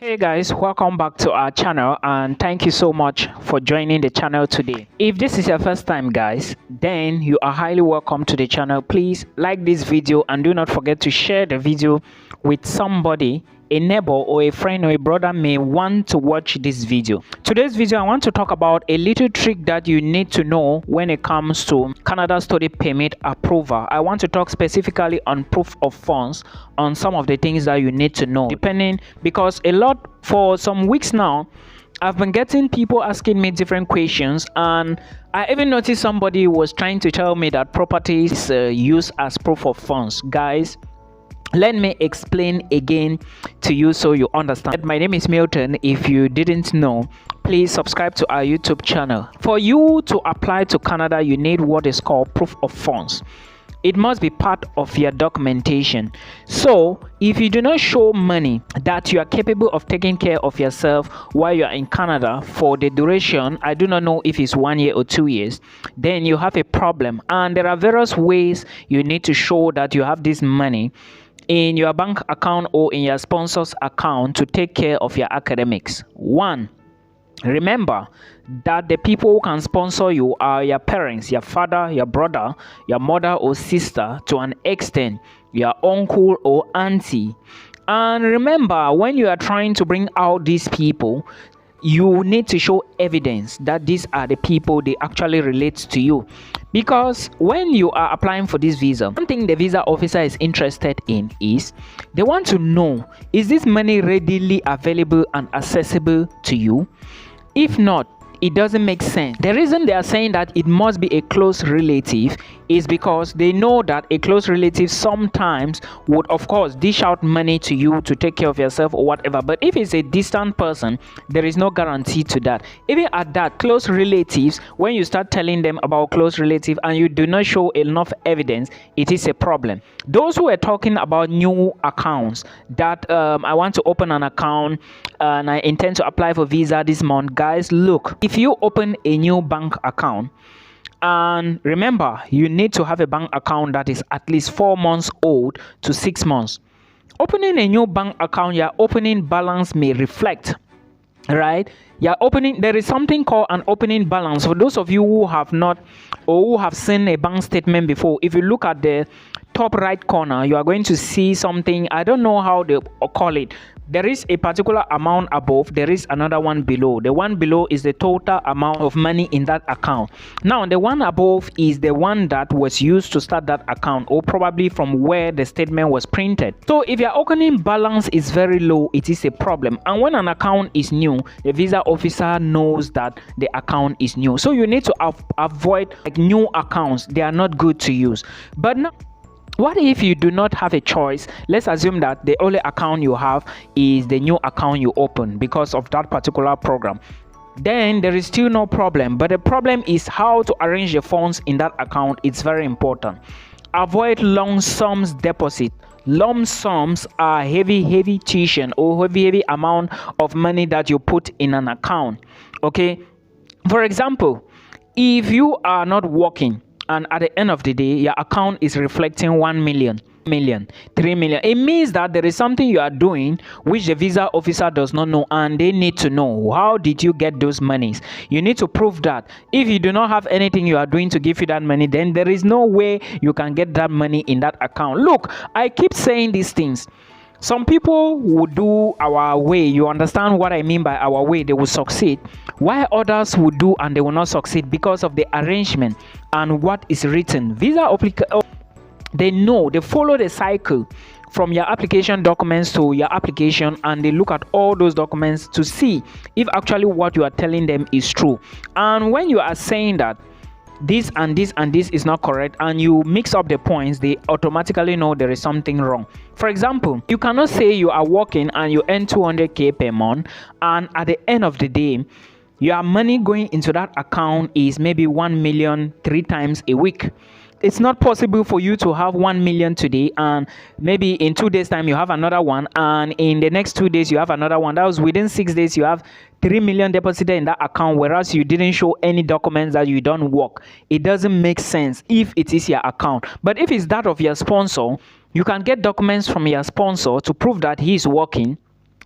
Hey guys, welcome back to our channel and thank you so much for joining the channel today. If this is your first time guys, then you are highly welcome to the channel. Please like this video and do not forget to share the video with somebody, a neighbor or a friend or a brother may want to watch this video. Today's video I want to talk about a little trick that you need to know when it comes to Canada study permit approval. I want to talk specifically on proof of funds, on some of the things that you need to know because for some weeks now I've been getting people asking me different questions, and I even noticed somebody was trying to tell me that properties used as proof of funds. Guys, let me explain again to you so you understand. My name is Milton. If you didn't know, please subscribe to our YouTube channel. For you to apply to Canada, you need what is called proof of funds. It must be part of your documentation. So if you do not show money that you are capable of taking care of yourself while you are in Canada for the duration, I do not know if it's 1 year or 2 years, then you have a problem. And there are various ways you need to show that you have this money in your bank account or in your sponsor's account to take care of your academics. One, remember that the people who can sponsor you are your parents, your father, your brother, your mother or sister, to an extent, your uncle or auntie. And remember, when you are trying to bring out these people, you need to show evidence that these are the people they actually relate to you. Because when you are applying for this visa, one thing the visa officer is interested in is they want to know, is this money readily available and accessible to you? If not, it doesn't make sense. The reason they are saying that it must be a close relative is because they know that a close relative sometimes would of course dish out money to you to take care of yourself or whatever. But if it's a distant person, there is no guarantee to that. Even at that, close relatives, when you start telling them about close relative and you do not show enough evidence, it is a problem. Those who are talking about new accounts, that I want to open an account and I intend to apply for visa this month, guys, look, if you open a new bank account, and remember, you need to have a bank account that is at least 4 months old to 6 months. Opening a new bank account, your opening balance may reflect, right? There is something called an opening balance. For those of you who have not or who have seen a bank statement before, if you look at the top right corner, you are going to see something. I don't know how they call it. There is a particular amount above, there is another one below. The one below is the total amount of money in that account. Now the one above is the one that was used to start that account, or probably from where the statement was printed. So if your opening balance is very low, it is a problem. And when an account is new, the visa officer knows that the account is new. So you need to avoid new accounts. They are not good to use. But now, what if you do not have a choice? Let's assume that the only account you have is the new account you open because of that particular program. Then there is still no problem. But the problem is how to arrange the funds in that account. It's very important. Avoid lump sums deposit. Lump sums are heavy tuition or heavy amount of money that you put in an account. Okay. For example, if you are not working, and at the end of the day, your account is reflecting 1 million, 3 million. It means that there is something you are doing which the visa officer does not know, and they need to know, how did you get those monies? You need to prove that. If you do not have anything you are doing to give you that money, then there is no way you can get that money in that account. Look, I keep saying these things. Some people will do our way. You understand what I mean by our way? They will succeed, while others will do and they will not succeed because of the arrangement and what is written. They know, they follow the cycle from your application documents to your application, and they look at all those documents to see if actually what you are telling them is true. And when you are saying that this and this and this is not correct, and you mix up the points, they automatically know there is something wrong. For example, you cannot say you are working and you earn 200k per month, and at the end of the day, your money going into that account is maybe 1 million 3 times a week. It's not possible for you to have 1 million today and maybe in 2 days time you have another one, and in the next 2 days you have another one. That was within 6 days you have 3 million deposited in that account, whereas you didn't show any documents that you don't work. It doesn't make sense if it is your account. But if it's that of your sponsor, you can get documents from your sponsor to prove that he is working,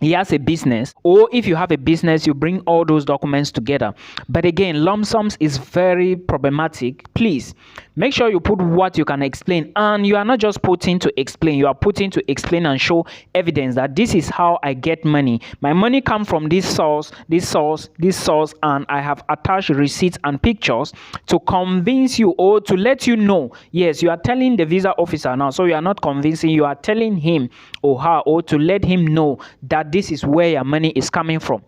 he has a business, or if you have a business, you bring all those documents together. But again, lump sums is very problematic. Please make sure you put what you can explain, and you are not just putting to explain, you are putting to explain and show evidence that this is how I get money. My money comes from this source, this source, this source, and I have attached receipts and pictures to convince you, or to let you know. Yes, you are telling the visa officer now, so you are not convincing, you are telling him or her, or to let him know that this is where your money is coming from.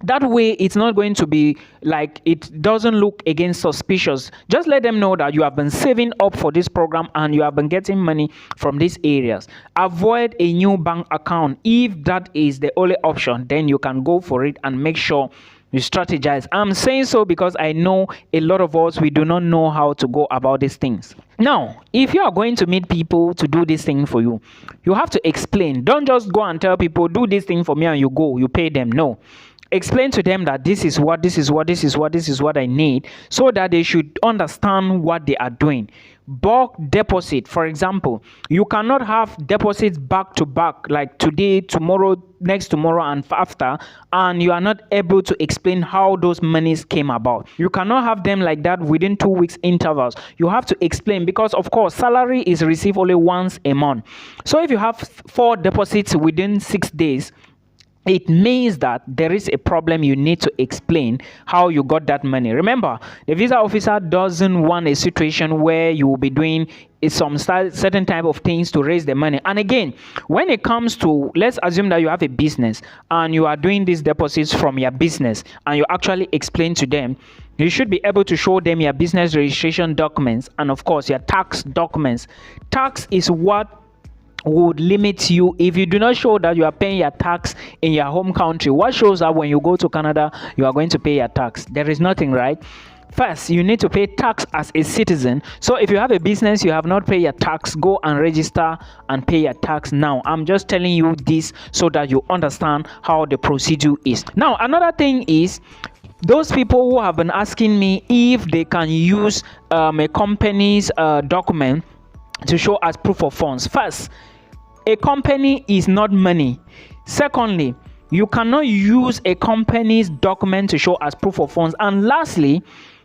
That way, it's not going to be like, it doesn't look again suspicious. Just let them know that you have been saving up for this program and you have been getting money from these areas. Avoid a new bank account. If that is the only option, then you can go for it and make sure you strategize. I'm saying so because I know a lot of us, we do not know how to go about these things. Now, if you are going to meet people to do this thing for you, you have to explain. Don't just go and tell people, do this thing for me, and you go, you pay them. No. Explain to them that this is what I need, so that they should understand what they are doing. Bulk deposit, for example, you cannot have deposits back to back, like today, tomorrow, next tomorrow, and after, and you are not able to explain how those monies came about. You cannot have them like that within 2 weeks intervals. You have to explain, because of course salary is received only once a month. So if you have 4 deposits within 6 days, it means that there is a problem. You need to explain how you got that money. Remember, the visa officer doesn't want a situation where you will be doing some certain type of things to raise the money. And again, when it comes to, let's assume that you have a business and you are doing these deposits from your business, and you actually explain to them, you should be able to show them your business registration documents and of course your tax documents. Tax is what would limit you if you do not show that you are paying your tax in your home country. What shows that when you go to Canada you are going to pay your tax? There is nothing, right? First, you need to pay tax as a citizen. So if you have a business, you have not paid your tax, go and register and pay your tax now. I'm just telling you this so that you understand how the procedure is. Now, another thing is, those people who have been asking me if they can use a company's document to show as proof of funds. First, a company is not money. Secondly, you cannot use a company's document to show as proof of funds. And lastly,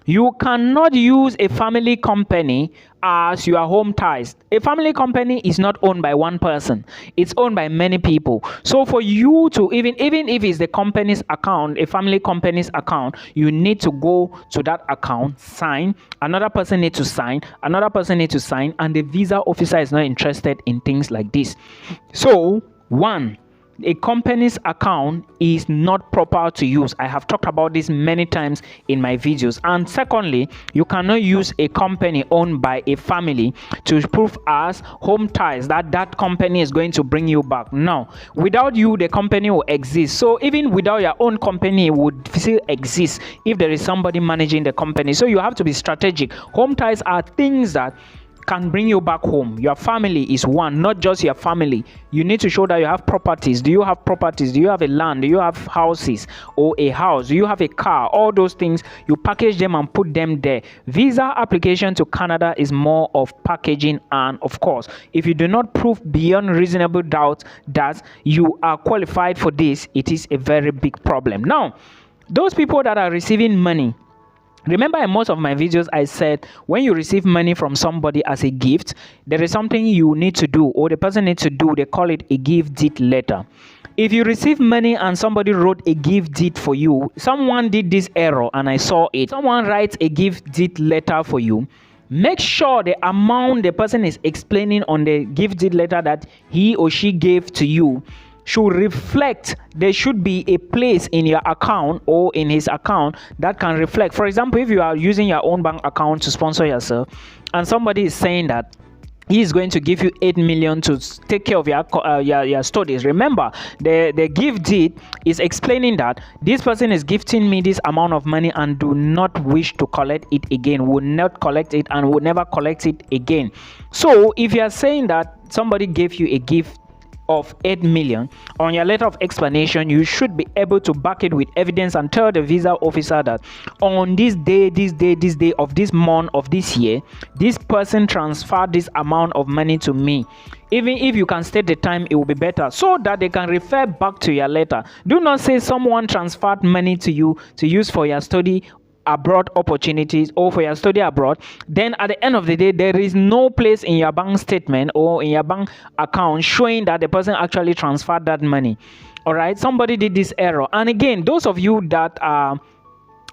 you cannot use a family company as your home ties. A family company is not owned by one person. It's owned by many people. So for you to, even if it's the company's account, a family company's account, you need to go to that account, sign, another person needs to sign, another person needs to sign, and the visa officer is not interested in things like this. So, one, a company's account is not proper to use. I have talked about this many times in my videos. And secondly, you cannot use a company owned by a family to prove as home ties that that company is going to bring you back. No, without you, the company will exist. So even without your own company, it would still exist if there is somebody managing the company. So you have to be strategic. Home ties are things that can bring you back home. Your family is one, not just your family. You need to show that you have properties. Do you have properties? Do you have a land? Do you have houses or a house? Do you have a car? All those things, you package them and put them there. Visa application to Canada is more of packaging, and of course, if you do not prove beyond reasonable doubt that you are qualified for this, it is a very big problem. Now, those people that are receiving money, remember in most of my videos I said when you receive money from somebody as a gift, there is something you need to do, or the person needs to do. They call it a gift deed letter. If you receive money and somebody wrote a gift deed for you, someone did this error and I saw it. Someone writes a gift deed letter for you. Make sure the amount the person is explaining on the gift deed letter that he or she gave to you should reflect. There should be a place in your account or in his account that can reflect. For example, if you are using your own bank account to sponsor yourself and somebody is saying that he is going to give you 8 million to take care of your studies, remember the gift deed is explaining that this person is gifting me this amount of money and do not wish to collect it again, will not collect it and will never collect it again. So if you are saying that somebody gave you a gift of 8 million, on your letter of explanation you should be able to back it with evidence and tell the visa officer that on this day of this month of this year, this person transferred this amount of money to me. Even if you can state the time, it will be better so that they can refer back to your letter. Do not say someone transferred money to you to use for your study abroad opportunities or for your study abroad, then at the end of the day there is no place in your bank statement or in your bank account showing that the person actually transferred that money. All right, somebody did this error. And again, those of you that are,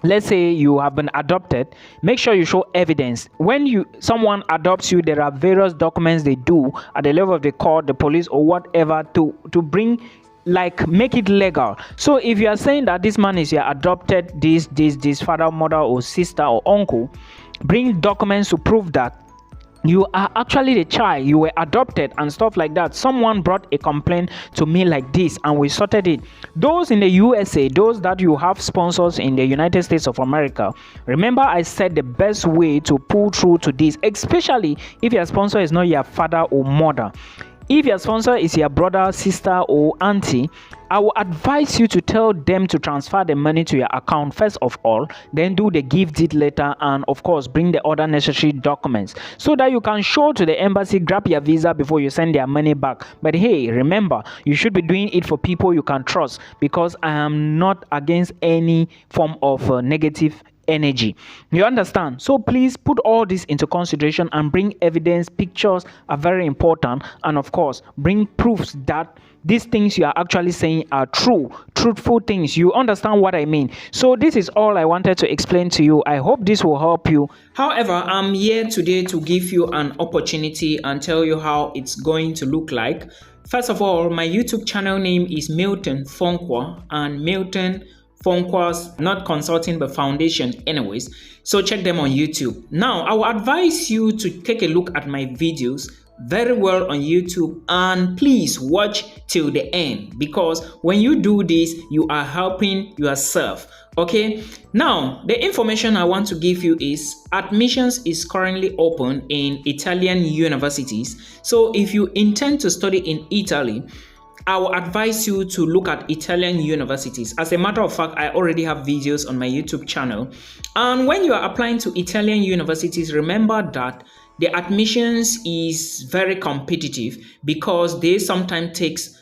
let's say you have been adopted, make sure you show evidence. When someone adopts you, there are various documents they do at the level of the court, the police, or whatever to bring, like, make it legal. So if you are saying that this man is your adopted this father, mother, or sister or uncle, bring documents to prove that you are actually the child, you were adopted and stuff like that. Someone brought a complaint to me like this and we sorted it. Those in the USA, those that you have sponsors in the United States of America, remember I said the best way to pull through to this, especially if your sponsor is not your father or mother. If your sponsor is your brother, sister, or auntie, I will advise you to tell them to transfer the money to your account first of all, then do the give deed letter, and of course bring the other necessary documents so that you can show to the embassy, grab your visa before you send their money back. But hey, remember, you should be doing it for people you can trust, because I am not against any form of negative energy. You understand? So please put all this into consideration and bring evidence. Pictures are very important, and of course bring proofs that these things you are actually saying are truthful things. You understand what I mean? So this is all I wanted to explain to you. I hope this will help you. However, I'm here today to give you an opportunity and tell you how it's going to look like. First of all, my YouTube channel name is Milton Fonkwa, and Milton Fonkwa's not consulting but foundation anyways, so check them on YouTube. Now I will advise you to take a look at my videos very well on YouTube, and please watch till the end, because when you do this you are helping yourself. Okay, now the information I want to give you is admissions is currently open in Italian universities. So if you intend to study in Italy, I will advise you to look at Italian universities. As a matter of fact, I already have videos on my YouTube channel. And when you are applying to Italian universities, remember that the admissions is very competitive, because they sometimes takes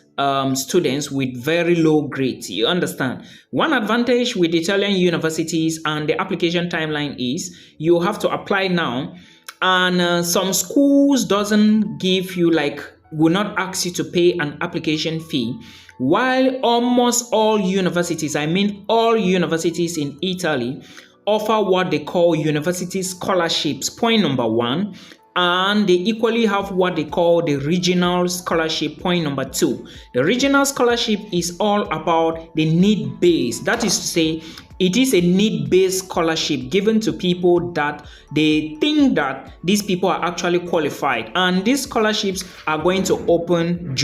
students with very low grades. You understand? One advantage with Italian universities and the application timeline is you have to apply now, and some schools doesn't give you, like, will not ask you to pay an application fee, while almost all universities, I mean all universities in Italy, offer what they call university scholarships, point number one, and they equally have what they call the regional scholarship, point number two. The regional scholarship is all about the need-based, that is to say, it is a need-based scholarship given to people that they think that these people are actually qualified, and these scholarships are going to open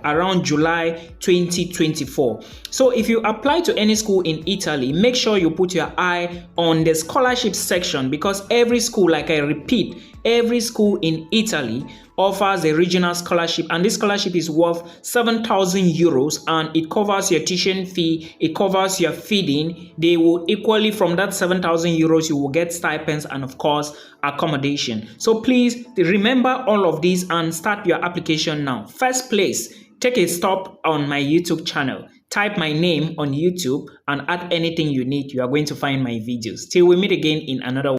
around July 2024. So if you apply to any school in Italy, make sure you put your eye on the scholarship section, because every school, like I repeat, every school in Italy offers a regional scholarship, and this scholarship is worth 7,000 euros, and it covers your tuition fee, it covers your feeding. They will equally, from that 7,000 euros, you will get stipends and of course accommodation. So please remember all of these and start your application now. First place, take a stop on my YouTube channel, type my name on YouTube and add anything you need. You are going to find my videos. Till we meet again in another one.